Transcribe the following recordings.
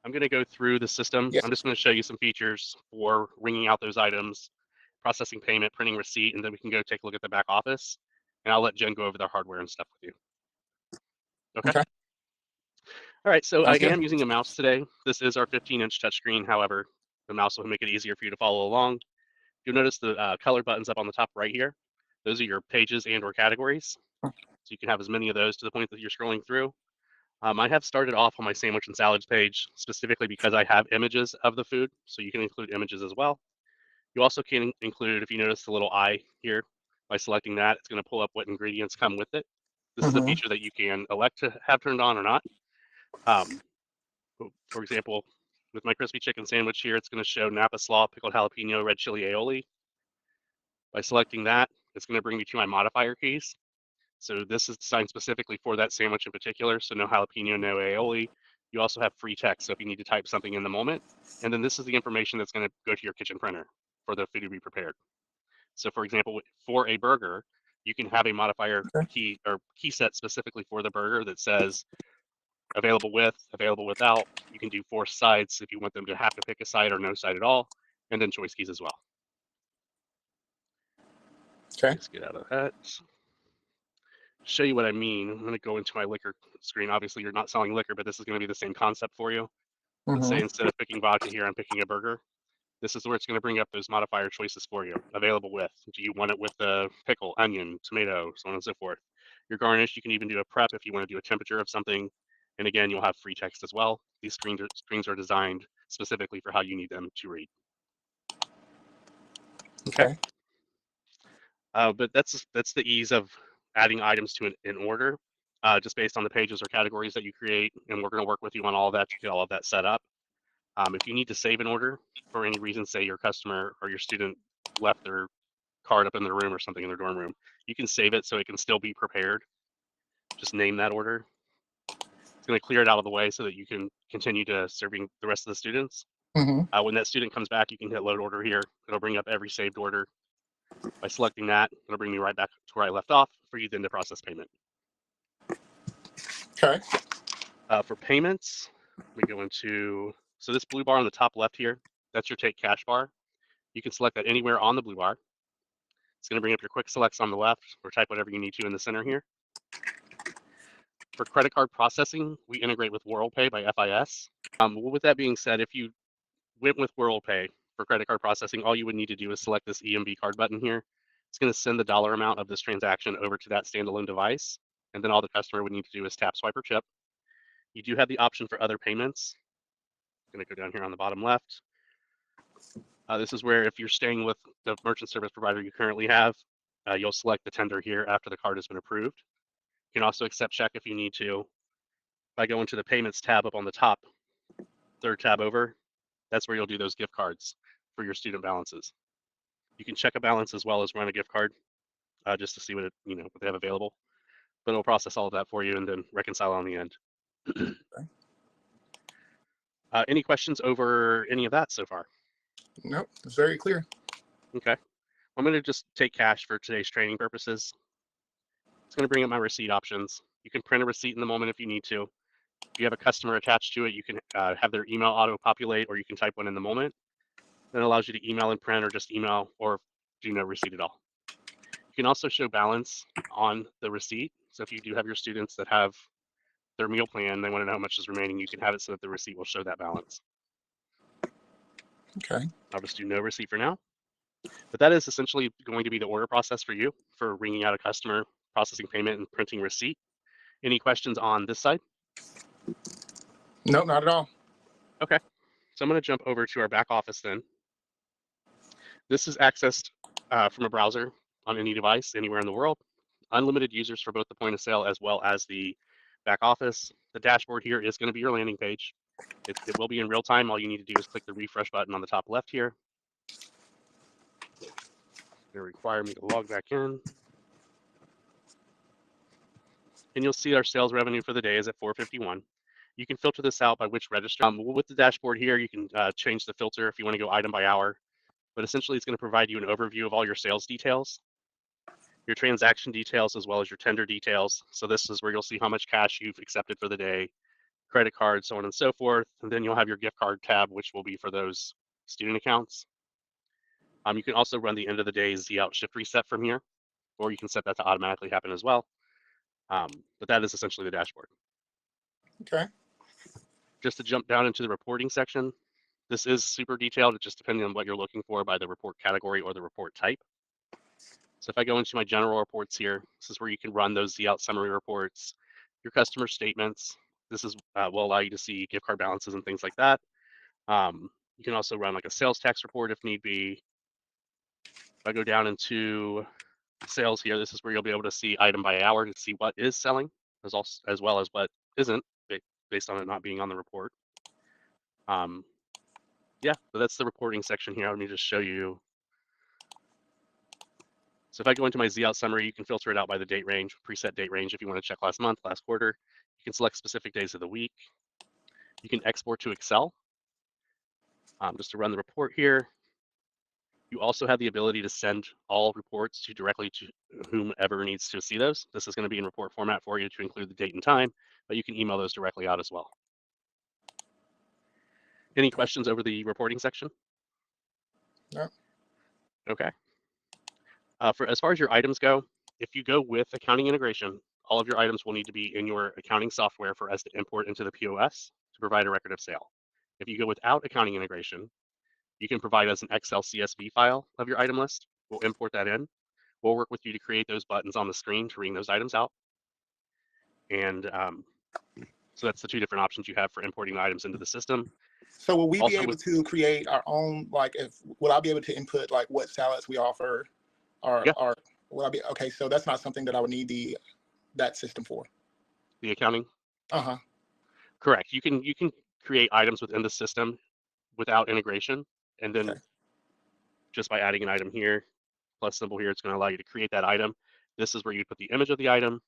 I'm going to go through the system. Yeah. I'm just going to show you some features for ringing out those items, processing payment, printing receipt, and then we can go take a look at the back office. And I'll let Jen go over the hardware and stuff with you. Okay. Okay. All right. So I Sounds good. am using a mouse today. This is our 15-inch touchscreen. However, the mouse will make it easier for you to follow along. You'll notice the color buttons up on the top right here. Those are your pages and or categories. So you can have as many of those to the point that you're scrolling through. I have started off on my sandwich and salads page specifically because I have images of the food, so you can include images as well. You also can include, if you notice the little eye here, by selecting that, it's going to pull up what ingredients come with it. This is a feature that you can elect to have turned on or not. For example, with my crispy chicken sandwich here, it's going to show Napa slaw, pickled jalapeno, red chili aioli. By selecting that, it's going to bring me to my modifier keys. So this is designed specifically for that sandwich in particular. So no jalapeno, no aioli. You also have free text. So if you need to type something in the moment, and then this is the information that's going to go to your kitchen printer for the food to be prepared. So for example, for a burger, you can have a modifier key or key set specifically for the burger that says available with, available without. You can do forced sides if you want them to have to pick a side or no side at all, and then choice keys as well. Okay. Let's get out of that. Show you what I mean. I'm going to go into my liquor screen. Obviously, you're not selling liquor, but this is going to be the same concept for you. Let's say instead of picking vodka here, I'm picking a burger. This is where it's going to bring up those modifier choices for you. Available with. Do you want it with the pickle, onion, tomato, so on and so forth? Your garnish, you can even do a prep if you want to do a temperature of something. And again, you'll have free text as well. These screens are designed specifically for how you need them to read. Okay. But that's the ease of adding items to an order, just based on the pages or categories that you create. And we're going to work with you on all of that to get all of that set up. If you need to save an order for any reason, say your customer or your student left their card up in their room or something in their dorm room, you can save it so it can still be prepared. Just name that order. It's going to clear it out of the way so that you can continue to serving the rest of the students. When that student comes back, you can hit load order here. It'll bring up every saved order. By selecting that, it'll bring me right back to where I left off for you then to process payment. Okay. For payments, we go into, so this blue bar on the top left here, that's your take cash bar. You can select that anywhere on the blue bar. It's going to bring up your quick selects on the left, or type whatever you need to in the center here. For credit card processing, we integrate with WorldPay by FIS. With that being said, if you went with WorldPay for credit card processing, all you would need to do is select this EMV card button here. It's going to send the dollar amount of this transaction over to that standalone device, and then all the customer would need to do is tap, swipe, or chip. You do have the option for other payments. I'm going to go down here on the bottom left. This is where if you're staying with the merchant service provider you currently have, you'll select the tender here after the card has been approved. You can also accept check if you need to. By going to the payments tab up on the top, third tab over, that's where you'll do those gift cards for your student balances. You can check a balance as well as run a gift card, just to see what what they have available. But it'll process all of that for you and then reconcile on the end. Any questions over any of that so far? Nope, it's very clear. Okay. I'm going to just take cash for today's training purposes. It's going to bring up my receipt options. You can print a receipt in the moment if you need to. If you have a customer attached to it, you can have their email auto-populate, or you can type one in the moment. That allows you to email and print, or just email, or do no receipt at all. You can also show balance on the receipt. So if you do have your students that have their meal plan, they want to know how much is remaining, you can have it so that the receipt will show that balance. Okay. I'll just do no receipt for now. But that is essentially going to be the order process for you for ringing out a customer, processing payment, and printing receipt. Any questions on this side? Nope, not at all. Okay. So I'm going to jump over to our back office then. This is accessed from a browser on any device anywhere in the world. Unlimited users for both the point of sale as well as the back office. The dashboard here is going to be your landing page. It will be in real time. All you need to do is click the refresh button on the top left here. It's going to require me to log back in. And you'll see our sales revenue for the day is at $451. You can filter this out by which register. With the dashboard here, you can change the filter if you want to go item by hour. But essentially, it's going to provide you an overview of all your sales details, your transaction details, as well as your tender details. So this is where you'll see how much cash you've accepted for the day, credit cards, so on and so forth. And then you'll have your gift card tab, which will be for those student accounts. You can also run the end of the day Z out shift reset from here, or you can set that to automatically happen as well. But that is essentially the dashboard. Okay. Just to jump down into the reporting section, this is super detailed. It's just depending on what you're looking for by the report category or the report type. So if I go into my general reports here, this is where you can run those Z out summary reports, your customer statements. This is will allow you to see gift card balances and things like that. You can also run like a sales tax report if need be. If I go down into sales here, this is where you'll be able to see item by hour to see what is selling, as well as what isn't, based on it not being on the report. Yeah, so that's the reporting section here. Let me just show you. So if I go into my Z out summary, you can filter it out by the date range, preset date range if you want to check last month, last quarter. You can select specific days of the week. You can export to Excel just to run the report here. You also have the ability to send all reports directly to whomever needs to see those. This is going to be in report format for you to include the date and time, but you can email those directly out as well. Any questions over the reporting section? No. Okay. For as far as your items go, if you go with accounting integration, all of your items will need to be in your accounting software for us to import into the POS to provide a record of sale. If you go without accounting integration, you can provide us an Excel CSV file of your item list. We'll import that in. We'll work with you to create those buttons on the screen to ring those items out. And so that's the two different options you have for importing the items into the system. So will we be Also able to create our own, like, will I be able to input like what salads we offer, or Yeah. will I be, okay, so that's not something that I would need that system for? The accounting? Uh-huh. Correct. You can create items within the system without integration, and then Okay. just by adding an item here, plus symbol here, it's going to allow you to create that item. This is where you put the image of the item.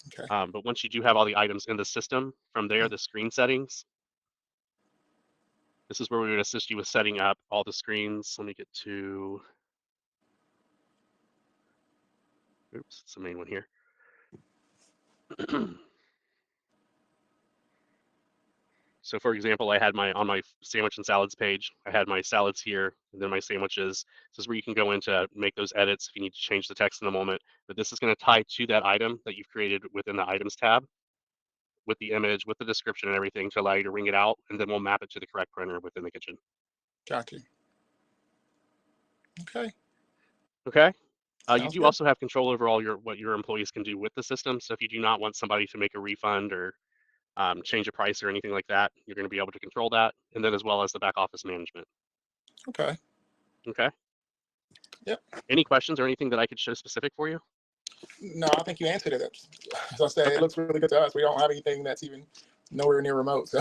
Okay. But once you do have all the items in the system, from there, the screen settings. This is where we would assist you with setting up all the screens. Let me get to, oops, it's the main one here. So for example, I had on my sandwich and salads page, I had my salads here, and then my sandwiches. This is where you can go in to make those edits if you need to change the text in a moment. But this is going to tie to that item that you've created within the items tab with the image, with the description and everything to allow you to ring it out, and then we'll map it to the correct printer within the kitchen. Got you. Okay. Okay. You Sounds do good. also have control over all what your employees can do with the system. So if you do not want somebody to make a refund or change a price or anything like that, you're going to be able to control that, and then as well as the back office management. Okay. Okay. Yep. Any questions or anything that I could show specific for you? No, I think you answered it. As I said, Okay. It looks really good to us. We don't have anything that's even nowhere near remote. So